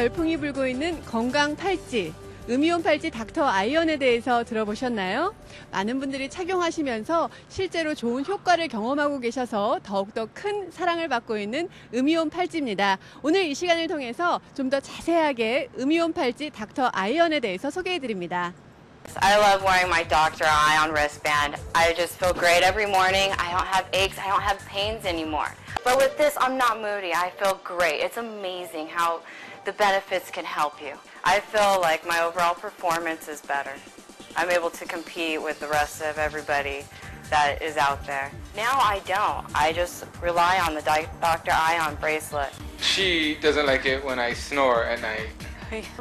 열풍이 불고 있는 건강 팔찌, 음이온 팔찌 닥터 아이언에 대해서 들어보셨나요? 많은 분들이 착용하시면서 실제로 좋은 효과를 경험하고 계셔서 더욱더 큰 사랑을 받고 있는 음이온 팔찌입니다. 오늘 이 시간을 통해서 좀 더 자세하게 음이온 팔찌 닥터 아이언에 대해서 소개해드립니다. I love wearing my Dr. Ion wristband. I just feel great every morning. I don't have aches, I don't have pains anymore. But with this, I'm not moody. I feel great. It's amazing how the benefits can help you. I feel like my overall performance is better. I'm able to compete with the rest of everybody that is out there. Now I don't. I just rely on the Dr. Ion bracelet. She doesn't like it when I snore at night.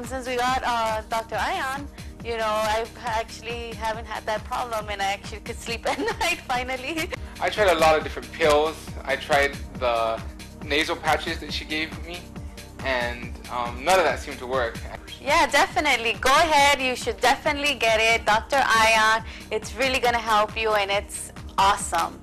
Since we got Dr. Ion, you know, I actually haven't had that problem and I actually could sleep at night finally. I tried a lot of different pills. I tried the nasal patches that she gave me, and none of that seemed to work. Yeah, definitely. Go ahead. You should definitely get it. Dr. Ion, it's really going to help you and it's awesome.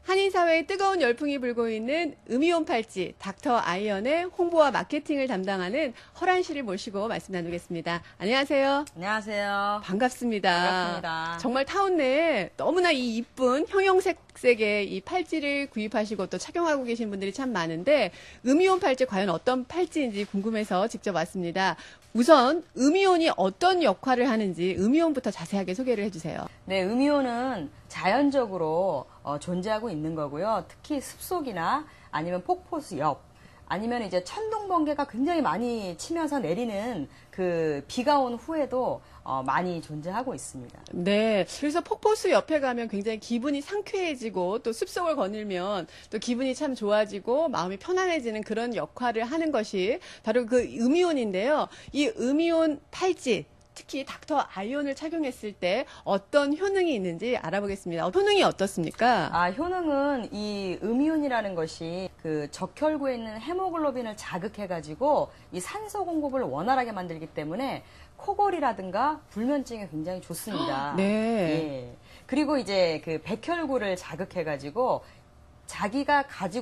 한인사회에 뜨거운 열풍이 불고 있는 음이온 팔찌 닥터 아이언의 홍보와 마케팅을 담당하는 허란 씨를 모시고 말씀 나누겠습니다. 안녕하세요. 안녕하세요. 반갑습니다. 반갑습니다. 정말 타운 내에 너무나 이 이쁜 형형색색의 이 팔찌를 구입하시고 또 착용하고 계신 분들이 참 많은데 음이온 팔찌 과연 어떤 팔찌인지 궁금해서 직접 왔습니다. 우선 음이온이 어떤 역할을 하는지 음이온부터 자세하게 소개를 해주세요. 네, 음이온은 자연적으로 존재하고 있는 거고요. 특히 습속이나 아니면 폭포수 옆, 아니면 이제 천둥 번개가 굉장히 많이 치면서 내리는 그 비가 온 후에도 많이 존재하고 있습니다. 네. 그래서 폭포수 옆에 가면 굉장히 기분이 상쾌해지고 또 숲속을 거닐면 또 기분이 참 좋아지고 마음이 편안해지는 그런 역할을 하는 것이 바로 그 음이온인데요. 이 음이온 팔찌, 특히 닥터 아이온을 착용했을 때 어떤 효능이 있는지 알아보겠습니다. 효능이 어떻습니까? 효능은 이 음이온이라는 것이 그 적혈구에 있는 헤모글로빈을 자극해가지고 이 산소 공급을 원활하게 만들기 때문에 코골이라든가 불면증에 굉장히 좋습니다. 네. 예. 그리고 이제 그 백혈구를 자극해가지고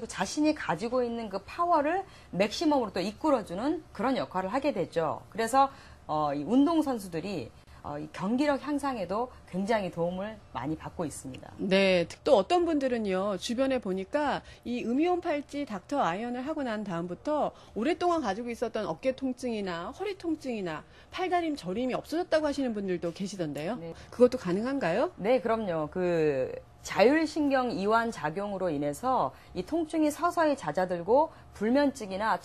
자신이 가지고 있는 그 파워를 맥시멈으로 또 이끌어주는 그런 역할을 하게 되죠. 그래서 이 운동선수들이 이 경기력 향상에도 굉장히 도움을 많이 받고 있습니다. 네. 또 어떤 분들은요, 주변에 보니까 이 음이온 팔찌 닥터 아이언을 하고 난 다음부터 오랫동안 가지고 있었던 어깨 통증이나 허리 통증이나 팔다림 저림이 없어졌다고 하시는 분들도 계시던데요. 네. 그것도 가능한가요? 네, 그럼요. 그 자율신경 이완 작용으로 인해서 이 통증이 서서히 잦아들고 불면증이나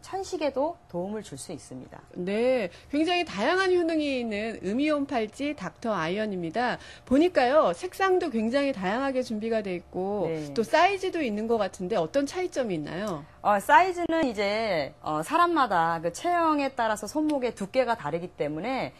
천식에도 도움을 줄 수 있습니다. 네, 굉장히 다양한 효능이 있는 음이온 팔찌 닥터 아이언입니다. 보니까요, 색상도 굉장히 다양하게 준비가 돼 있고 네. 또 사이즈도 있는 것 같은데 어떤 차이점이 있나요? 사이즈는 이제 사람마다 그 체형에 따라서 손목의 두께가 다르기 때문에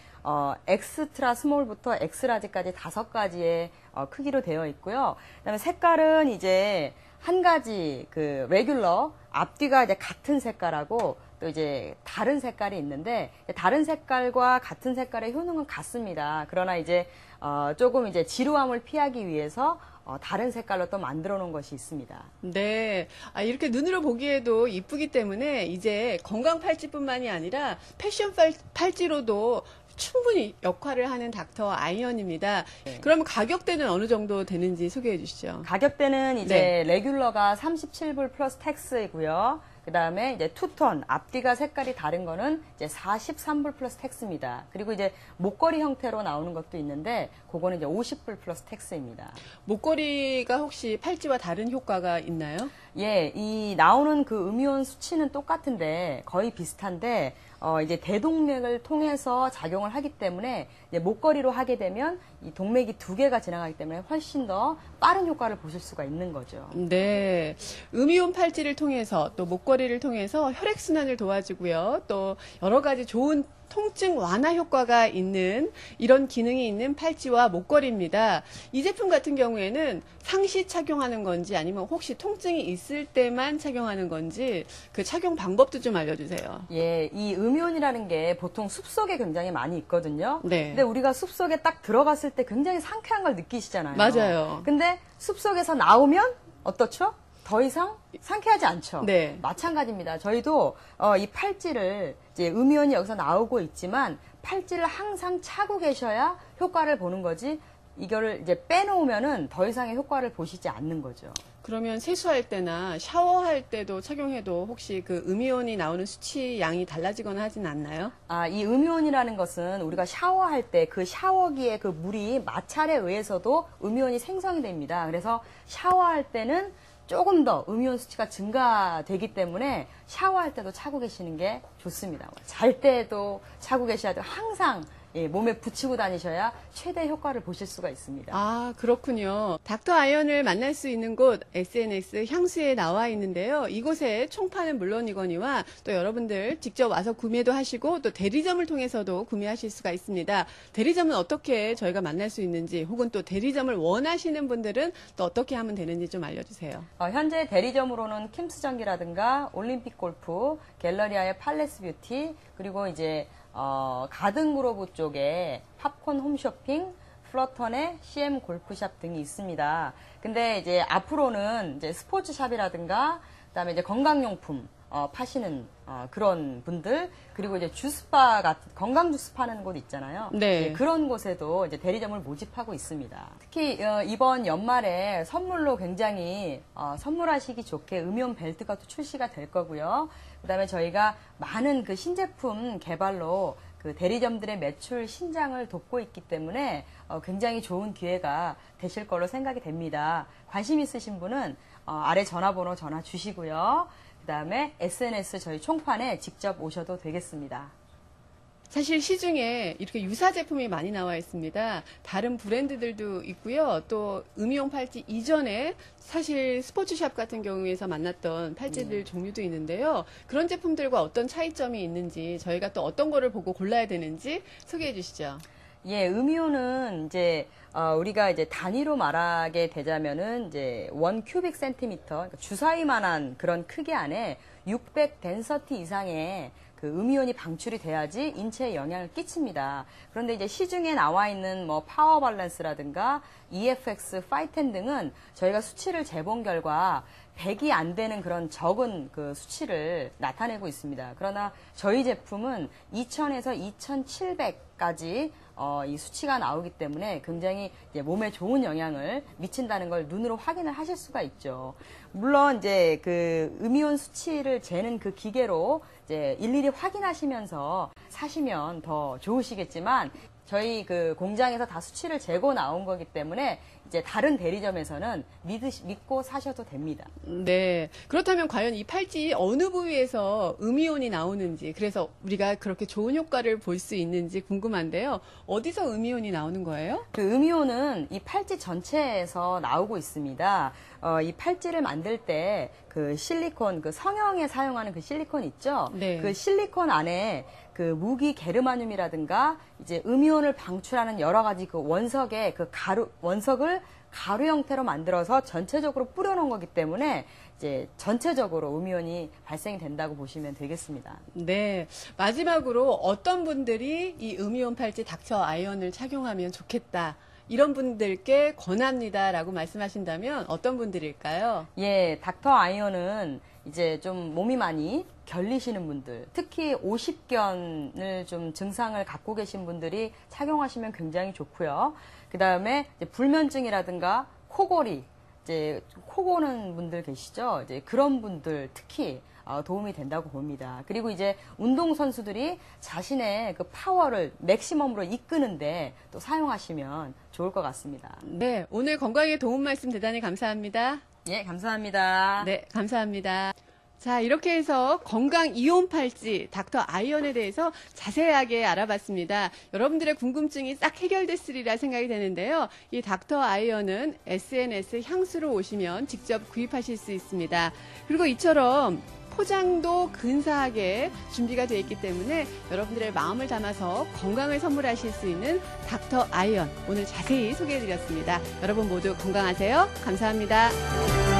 엑스트라 스몰부터 엑스라지까지 5가지의 크기로 되어 있고요. 그다음에 색깔은 이제 한 가지 그 레귤러 앞뒤가 이제 같은 색깔하고 또 이제 다른 색깔이 있는데 다른 색깔과 같은 색깔의 효능은 같습니다. 그러나 이제 조금 이제 지루함을 피하기 위해서 다른 색깔로 또 만들어 놓은 것이 있습니다. 네. 이렇게 눈으로 보기에도 이쁘기 때문에 이제 건강 팔찌뿐만이 아니라 패션 팔찌로도 충분히 역할을 하는 닥터 아이언입니다. 네. 그러면 가격대는 어느 정도 되는지 소개해 주시죠. 가격대는 이제 네. 레귤러가 37불 플러스 텍스이고요. 그 다음에 이제 투톤, 앞뒤가 색깔이 다른 거는 이제 43불 플러스 텍스입니다. 그리고 이제 목걸이 형태로 나오는 것도 있는데, 그거는 이제 50불 플러스 텍스입니다. 목걸이가 혹시 팔찌와 다른 효과가 있나요? 예, 이 나오는 그 음이온 수치는 똑같은데, 거의 비슷한데, 이제 대동맥을 통해서 작용을 하기 때문에, 이제 목걸이로 하게 되면 이 동맥이 2개가 지나가기 때문에 훨씬 더 빠른 효과를 보실 수가 있는 거죠. 네. 음이온 팔찌를 통해서 또 목걸이를 통해서 혈액순환을 도와주고요. 또 여러 가지 좋은 통증 완화 효과가 있는 이런 기능이 있는 팔찌와 목걸이입니다. 이 제품 같은 경우에는 상시 착용하는 건지 아니면 혹시 통증이 있을 때만 착용하는 건지 그 착용 방법도 좀 알려주세요. 예, 이 음이온이라는 게 보통 숲속에 굉장히 많이 있거든요. 네. 근데 우리가 숲속에 딱 들어갔을 때 굉장히 상쾌한 걸 느끼시잖아요. 맞아요. 근데 숲속에서 나오면 어떻죠? 더 이상 상쾌하지 않죠. 네. 마찬가지입니다. 저희도 이 팔찌를 이제 음이온이 여기서 나오고 있지만 팔찌를 항상 차고 계셔야 효과를 보는 거지 이거를 이제 빼놓으면은 더 이상의 효과를 보시지 않는 거죠. 그러면 세수할 때나 샤워할 때도 착용해도 혹시 그 음이온이 나오는 수치 양이 달라지거나 하진 않나요? 이 음이온이라는 것은 우리가 샤워할 때 그 샤워기의 그 물이 마찰에 의해서도 음이온이 생성이 됩니다. 그래서 샤워할 때는 조금 더 음이온 수치가 증가되기 때문에 샤워할 때도 차고 계시는 게 좋습니다. 잘 때도 차고 계셔야 돼요. 항상 몸에 붙이고 다니셔야 최대 효과를 보실 수가 있습니다. 아, 그렇군요. 닥터 아이언을 만날 수 있는 곳 SNS 향수에 나와 있는데요. 이곳에 총판은 물론이거니와 또 여러분들 직접 와서 구매도 하시고 또 대리점을 통해서도 구매하실 수가 있습니다. 대리점은 어떻게 저희가 만날 수 있는지 혹은 또 대리점을 원하시는 분들은 또 어떻게 하면 되는지 좀 알려주세요. 현재 대리점으로는 킴스전기라든가 올림픽 골프, 갤러리아의 팔레스 뷰티, 그리고 이제 가든그로브 쪽에 팝콘 홈쇼핑, 플러턴의 CM 골프샵 등이 있습니다. 근데 이제 앞으로는 이제 스포츠샵이라든가 그다음에 이제 건강용품 파시는 그런 분들, 그리고 이제 주스바 건강 주스 파는 곳 있잖아요. 네. 그런 곳에도 이제 대리점을 모집하고 있습니다. 특히 이번 연말에 선물로 굉장히 선물하시기 좋게 음이온 벨트가 또 출시가 될 거고요. 그다음에 저희가 많은 그 신제품 개발로 그 대리점들의 매출 신장을 돕고 있기 때문에 굉장히 좋은 기회가 되실 걸로 생각이 됩니다. 관심 있으신 분은 아래 전화번호 전화 주시고요. 그다음에 SNS 저희 총판에 직접 오셔도 되겠습니다. 사실 시중에 이렇게 유사 제품이 많이 나와 있습니다. 다른 브랜드들도 있고요. 또 음이온 팔찌 이전에 사실 스포츠샵 같은 경우에서 만났던 팔찌들 종류도 있는데요. 그런 제품들과 어떤 차이점이 있는지 저희가 또 어떤 거를 보고 골라야 되는지 소개해 주시죠. 예, 음이온은 이제 우리가 이제 단위로 말하게 되자면은 이제 1 큐빅 센티미터, 그러니까 주사위만한 그런 크기 안에 600 덴서티 이상의 그 음이온이 방출이 돼야지 인체에 영향을 끼칩니다. 그런데 이제 시중에 나와 있는 뭐 파워 밸런스라든가 EFX, 파이텐 등은 저희가 수치를 재본 결과 100이 안 되는 그런 적은 그 수치를 나타내고 있습니다. 그러나 저희 제품은 2000에서 2700까지 이 수치가 나오기 때문에 굉장히 이제 몸에 좋은 영향을 미친다는 걸 눈으로 확인을 하실 수가 있죠. 물론 이제 그 음이온 수치를 재는 그 기계로 이제 일일이 확인하시면서 사시면 더 좋으시겠지만 저희 그 공장에서 다 수치를 재고 나온 거기 때문에 이제 다른 대리점에서는 믿고 사셔도 됩니다. 네. 그렇다면 과연 이 팔찌 어느 부위에서 음이온이 나오는지, 그래서 우리가 그렇게 좋은 효과를 볼 수 있는지 궁금한데요. 어디서 음이온이 나오는 거예요? 그 음이온은 이 팔찌 전체에서 나오고 있습니다. 이 팔찌를 만들 때 그 실리콘, 그 성형에 사용하는 그 실리콘 있죠? 네. 그 실리콘 안에 그 무기 게르마늄이라든가 이제 음이온을 방출하는 여러 가지 그 원석의 그 원석을 가루 형태로 만들어서 전체적으로 뿌려놓은 거기 때문에 이제 전체적으로 음이온이 발생이 된다고 보시면 되겠습니다. 네. 마지막으로 어떤 분들이 이 음이온 팔찌 닥터 아이언을 착용하면 좋겠다, 이런 분들께 권합니다라고 말씀하신다면 어떤 분들일까요? 예, 닥터 아이언은 이제 좀 몸이 많이 결리시는 분들, 특히 50견을 좀 증상을 갖고 계신 분들이 착용하시면 굉장히 좋고요. 그 다음에 불면증이라든가 코골이, 이제 코 고는 분들 계시죠? 이제 그런 분들 특히 도움이 된다고 봅니다. 그리고 이제 운동선수들이 자신의 그 파워를 맥시멈으로 이끄는데 또 사용하시면 좋을 것 같습니다. 네. 오늘 건강에 도움 말씀 대단히 감사합니다. 예, 감사합니다. 네, 감사합니다. 자, 이렇게 해서 건강 이온 팔찌 닥터 아이언에 대해서 자세하게 알아봤습니다. 여러분들의 궁금증이 싹 해결됐으리라 생각이 되는데요. 이 닥터 아이언은 SNS 향수로 오시면 직접 구입하실 수 있습니다. 그리고 이처럼 포장도 근사하게 준비가 되어 있기 때문에 여러분들의 마음을 담아서 건강을 선물하실 수 있는 닥터 아이언, 오늘 자세히 소개해드렸습니다. 여러분 모두 건강하세요. 감사합니다.